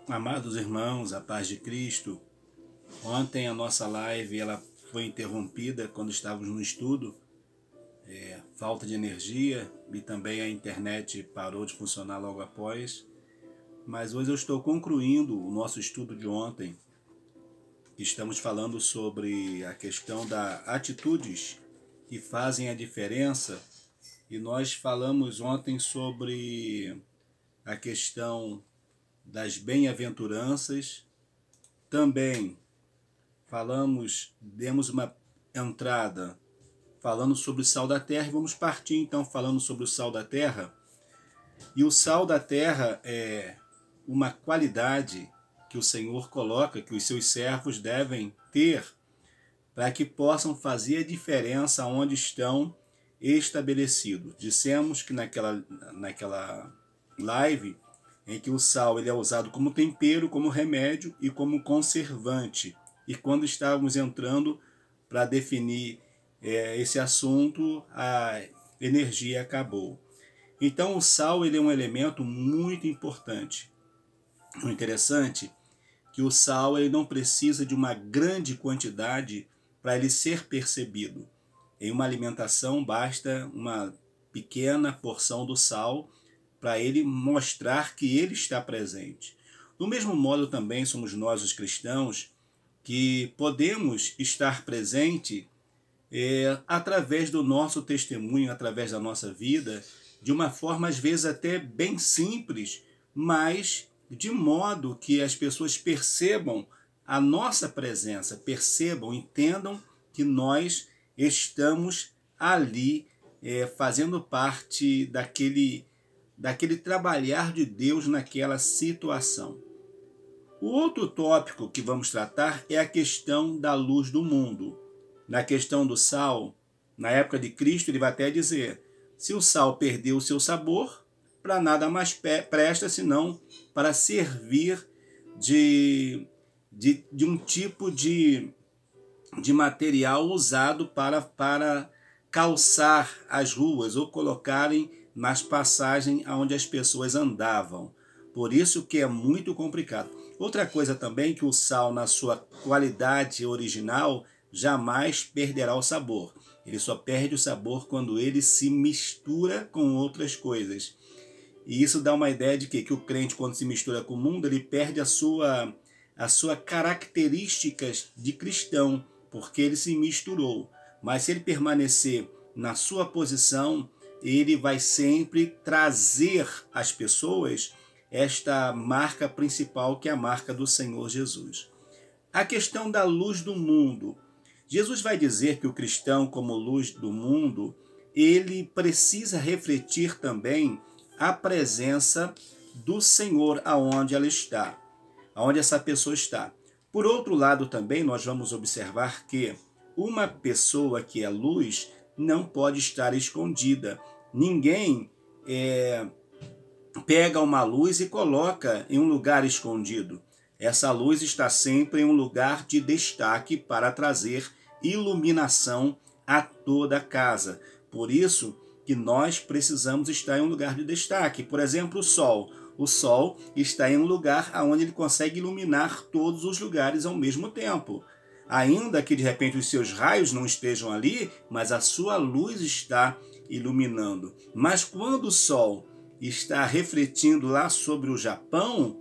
Amados irmãos, a paz de Cristo. Ontem a nossa live ela foi interrompida quando estávamos no estudo, falta de energia, e também a internet parou de funcionar logo após. Mas hoje eu estou concluindo o nosso estudo de ontem. Estamos falando sobre a questão das atitudes que fazem a diferença, e nós falamos ontem sobre a questão das bem-aventuranças. Também demos uma entrada falando sobre o sal da terra, e vamos partir então falando sobre o sal da terra. E o sal da terra é uma qualidade que o Senhor coloca, que os seus servos devem ter, para que possam fazer a diferença onde estão estabelecidos. Dissemos que naquela live em que o sal ele é usado como tempero, como remédio e como conservante. E quando estávamos entrando para definir esse assunto, a energia acabou. Então o sal ele é um elemento muito importante. O interessante é que o sal ele não precisa de uma grande quantidade para ele ser percebido. Em uma alimentação basta uma pequena porção do sal para ele mostrar que ele está presente. Do mesmo modo também somos nós os cristãos que podemos estar presente através do nosso testemunho, através da nossa vida, de uma forma às vezes até bem simples, mas de modo que as pessoas percebam a nossa presença, percebam, entendam que nós estamos ali fazendo parte daquele trabalhar de Deus naquela situação. O outro tópico que vamos tratar é a questão da luz do mundo. Na questão do sal, na época de Cristo, ele vai até dizer: se o sal perdeu o seu sabor, para nada mais presta senão para servir de um tipo de material usado para calçar as ruas ou colocarem nas passagens onde as pessoas andavam. Por isso que é muito complicado. Outra coisa também, que o sal, na sua qualidade original, jamais perderá o sabor. Ele só perde o sabor quando ele se mistura com outras coisas. E isso dá uma ideia de que o crente, quando se mistura com o mundo, ele perde as suas características de cristão, porque ele se misturou. Mas se ele permanecer na sua posição, ele vai sempre trazer às pessoas esta marca principal, que é a marca do Senhor Jesus. A questão da luz do mundo. Jesus vai dizer que o cristão, como luz do mundo, ele precisa refletir também a presença do Senhor aonde ela está, aonde essa pessoa está. Por outro lado também, nós vamos observar que uma pessoa que é luz não pode estar escondida. Ninguém pega uma luz e coloca em um lugar escondido. Essa luz está sempre em um lugar de destaque para trazer iluminação a toda a casa. Por isso que nós precisamos estar em um lugar de destaque. Por exemplo, o sol. O sol está em um lugar onde ele consegue iluminar todos os lugares ao mesmo tempo. Ainda que de repente os seus raios não estejam ali, mas a sua luz está iluminando. Mas quando o sol está refletindo lá sobre o Japão,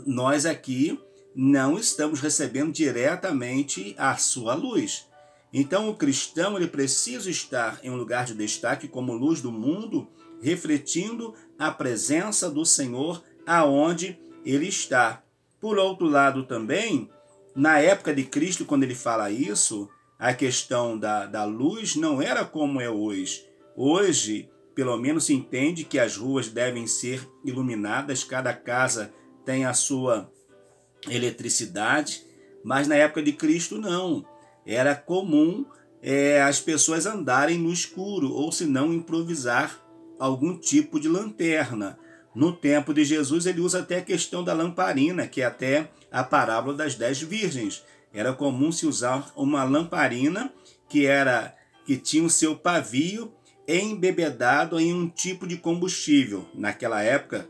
nós aqui não estamos recebendo diretamente a sua luz. Então o cristão ele precisa estar em um lugar de destaque como luz do mundo, refletindo a presença do Senhor aonde ele está. Por outro lado também, na época de Cristo, quando ele fala isso, a questão da luz não era como é hoje. Hoje, pelo menos se entende que as ruas devem ser iluminadas, cada casa tem a sua eletricidade, mas na época de Cristo não. Era comum as pessoas andarem no escuro, ou se não improvisar algum tipo de lanterna. No tempo de Jesus ele usa até a questão da lamparina, que é até a parábola das 10 virgens. Era comum se usar uma lamparina que tinha o seu pavio embebedado em um tipo de combustível. Naquela época,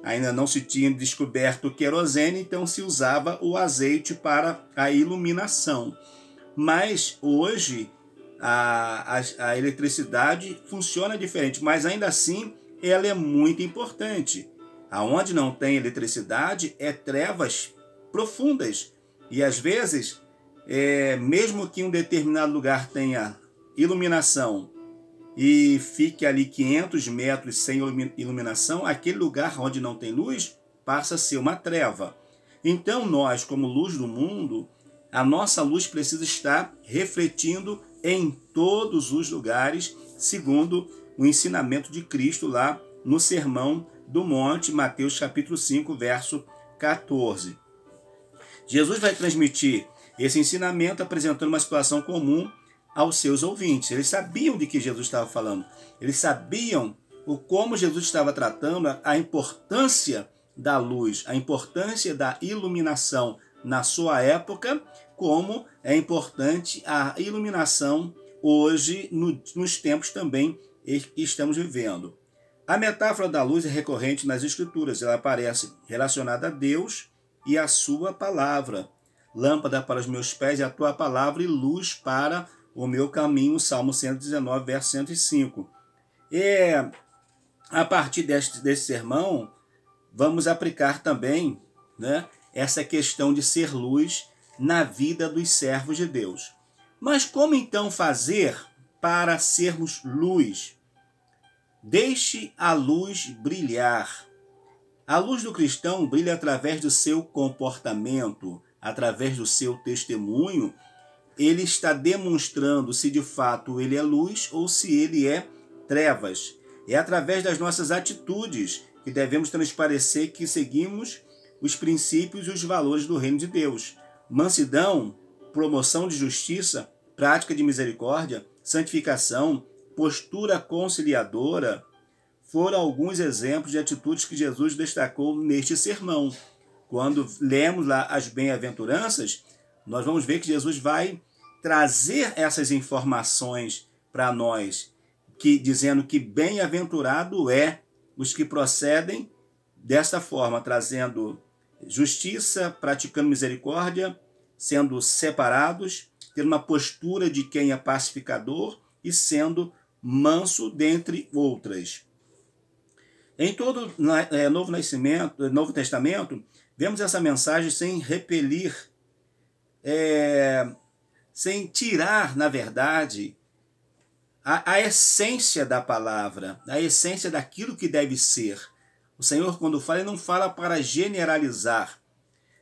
ainda não se tinha descoberto o querosene, então se usava o azeite para a iluminação. Mas hoje a eletricidade funciona diferente, mas ainda assim ela é muito importante. Aonde não tem eletricidade é trevas profundas. E às vezes, mesmo que um determinado lugar tenha iluminação e fique ali 500 metros sem iluminação, aquele lugar onde não tem luz passa a ser uma treva. Então nós, como luz do mundo, a nossa luz precisa estar refletindo em todos os lugares, segundo o ensinamento de Cristo lá no Sermão do Monte, Mateus capítulo 5, verso 14. Jesus vai transmitir esse ensinamento apresentando uma situação comum aos seus ouvintes. Eles sabiam de que Jesus estava falando. Eles sabiam como Jesus estava tratando a importância da luz, a importância da iluminação na sua época, como é importante a iluminação hoje, nos tempos também que estamos vivendo. A metáfora da luz é recorrente nas Escrituras. Ela aparece relacionada a Deus e a sua palavra. Lâmpada para os meus pés é a tua palavra e luz para o meu caminho. Salmo 119, verso 105. A partir desse sermão, vamos aplicar também, né, essa questão de ser luz na vida dos servos de Deus. Mas como então fazer para sermos luz? Deixe a luz brilhar. A luz do cristão brilha através do seu comportamento, através do seu testemunho. Ele está demonstrando se de fato ele é luz ou se ele é trevas. É através das nossas atitudes que devemos transparecer que seguimos os princípios e os valores do reino de Deus. Mansidão, promoção de justiça, prática de misericórdia, santificação, postura conciliadora, foram alguns exemplos de atitudes que Jesus destacou neste sermão. Quando lemos lá as bem-aventuranças, nós vamos ver que Jesus vai trazer essas informações para nós, dizendo que bem-aventurado é os que procedem desta forma, trazendo justiça, praticando misericórdia, sendo separados, tendo uma postura de quem é pacificador e sendo manso, dentre outras. Em todo Novo Testamento, vemos essa mensagem sem repelir, sem tirar, na verdade, a essência da palavra, a essência daquilo que deve ser. O Senhor, quando fala, ele não fala para generalizar,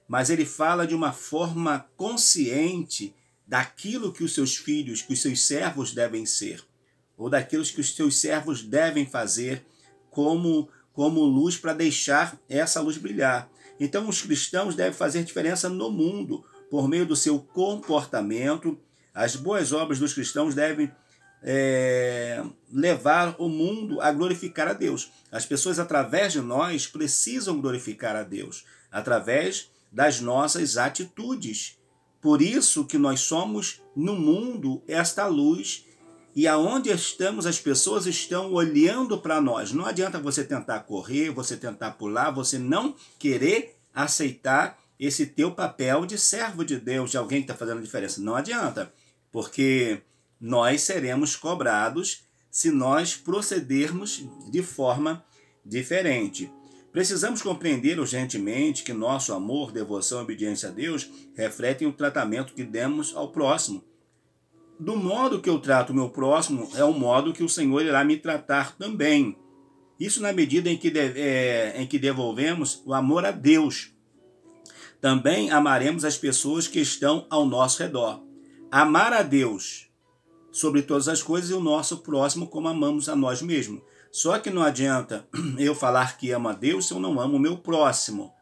mas ele fala de uma forma consciente daquilo que os seus filhos, que os seus servos devem ser, ou daquilo que os seus servos devem fazer como luz para deixar essa luz brilhar. Então os cristãos devem fazer diferença no mundo por meio do seu comportamento. As boas obras dos cristãos devem levar o mundo a glorificar a Deus. As pessoas, através de nós, precisam glorificar a Deus, através das nossas atitudes. Por isso que nós somos, no mundo, esta luz, e aonde estamos, as pessoas estão olhando para nós. Não adianta você tentar correr, você tentar pular, você não querer aceitar esse teu papel de servo de Deus, de alguém que está fazendo a diferença. Não adianta, porque nós seremos cobrados se nós procedermos de forma diferente. Precisamos compreender urgentemente que nosso amor, devoção e obediência a Deus refletem o tratamento que demos ao próximo. Do modo que eu trato o meu próximo é o modo que o Senhor irá me tratar também. Isso na medida em que devolvemos o amor a Deus. Também amaremos as pessoas que estão ao nosso redor. Amar a Deus sobre todas as coisas e o nosso próximo como amamos a nós mesmos. Só que não adianta eu falar que amo a Deus se eu não amo o meu próximo.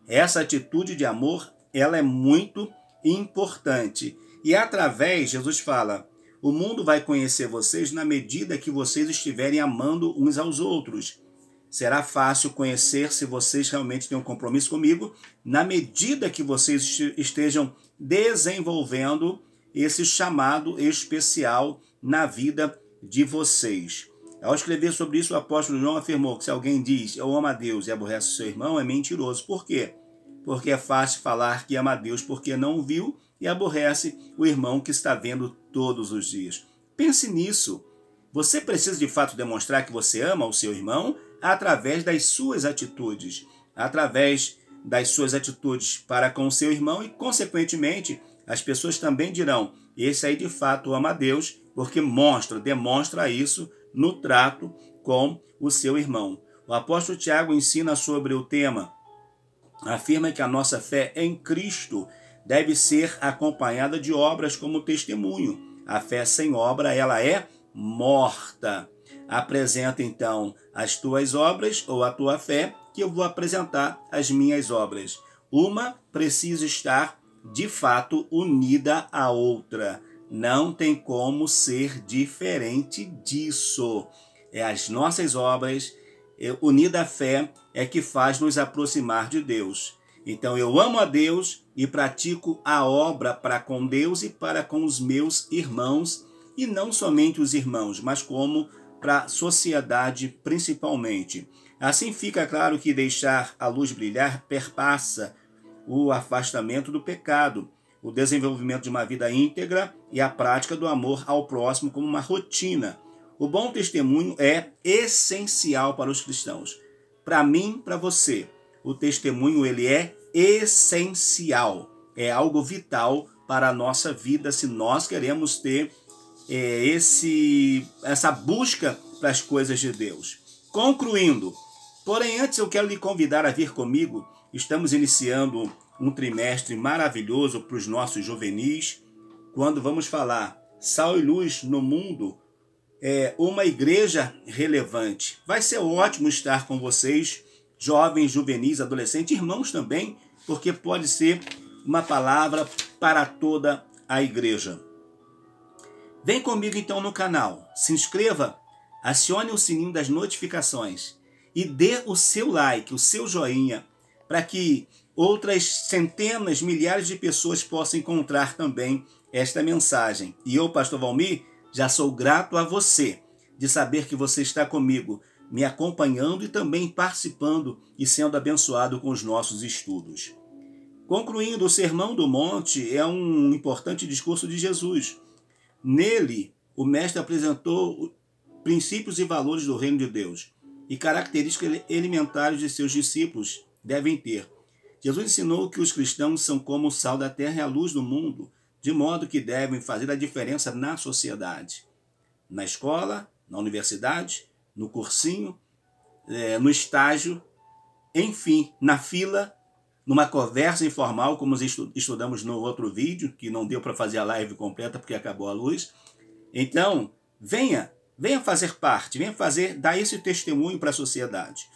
Essa atitude de amor, ela é muito importante. E através, Jesus fala, o mundo vai conhecer vocês na medida que vocês estiverem amando uns aos outros. Será fácil conhecer se vocês realmente têm um compromisso comigo, na medida que vocês estejam desenvolvendo esse chamado especial na vida de vocês. Ao escrever sobre isso, o apóstolo João afirmou que se alguém diz eu amo a Deus e aborrece o seu irmão, é mentiroso. Por quê? Porque é fácil falar que ama a Deus porque não o viu e aborrece o irmão que está vendo todos os dias. Pense nisso. Você precisa de fato demonstrar que você ama o seu irmão através das suas atitudes. Através das suas atitudes para com o seu irmão e, consequentemente, as pessoas também dirão, esse aí de fato ama a Deus, porque demonstra isso no trato com o seu irmão. O apóstolo Tiago ensina sobre o tema, afirma que a nossa fé em Cristo deve ser acompanhada de obras como testemunho. A fé sem obra, ela é morta. Apresenta então as tuas obras ou a tua fé, que eu vou apresentar as minhas obras. Uma precisa estar de fato unida à outra. Não tem como ser diferente disso. É as nossas obras, unida à fé, é que faz nos aproximar de Deus. Então eu amo a Deus e pratico a obra para com Deus e para com os meus irmãos, e não somente os irmãos, mas como para a sociedade principalmente. Assim fica claro que deixar a luz brilhar perpassa o afastamento do pecado, o desenvolvimento de uma vida íntegra e a prática do amor ao próximo como uma rotina. O bom testemunho é essencial para os cristãos. Para mim, para você, o testemunho ele é essencial, é algo vital para a nossa vida se nós queremos ter essa busca para as coisas de Deus. Concluindo, porém antes eu quero lhe convidar a vir comigo. Estamos iniciando um trimestre maravilhoso para os nossos juvenis, quando vamos falar Sal e Luz no Mundo, uma igreja relevante. Vai ser ótimo estar com vocês, jovens, juvenis, adolescentes, irmãos também, porque pode ser uma palavra para toda a igreja. Vem comigo então no canal, se inscreva, acione o sininho das notificações e dê o seu like, o seu joinha, para que outras centenas, milhares de pessoas possam encontrar também esta mensagem. E eu, Pastor Valmir, já sou grato a você de saber que você está comigo, me acompanhando e também participando e sendo abençoado com os nossos estudos. Concluindo, o Sermão do Monte é um importante discurso de Jesus. Nele, o mestre apresentou princípios e valores do reino de Deus e características elementares de seus discípulos devem ter. Jesus ensinou que os cristãos são como o sal da terra e a luz do mundo, de modo que devem fazer a diferença na sociedade. Na escola, na universidade, no cursinho, no estágio, enfim, na fila, numa conversa informal, como estudamos no outro vídeo, que não deu para fazer a live completa porque acabou a luz. Então, venha fazer parte, dar esse testemunho para a sociedade.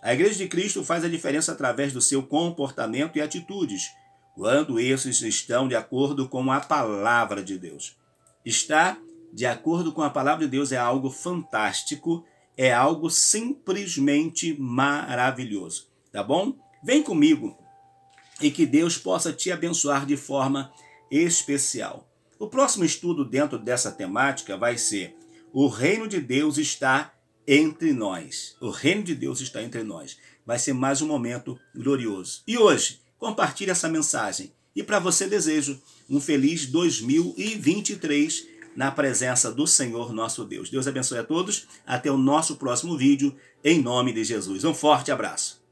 A Igreja de Cristo faz a diferença através do seu comportamento e atitudes, quando esses estão de acordo com a palavra de Deus. Estar de acordo com a palavra de Deus é algo fantástico, é algo simplesmente maravilhoso, tá bom? Vem comigo e que Deus possa te abençoar de forma especial. O próximo estudo dentro dessa temática vai ser: o reino de Deus está entre nós. O reino de Deus está entre nós. Vai ser mais um momento glorioso. E hoje, compartilhe essa mensagem. E para você desejo um feliz 2023 na presença do Senhor nosso Deus. Deus abençoe a todos. Até o nosso próximo vídeo, em nome de Jesus. Um forte abraço.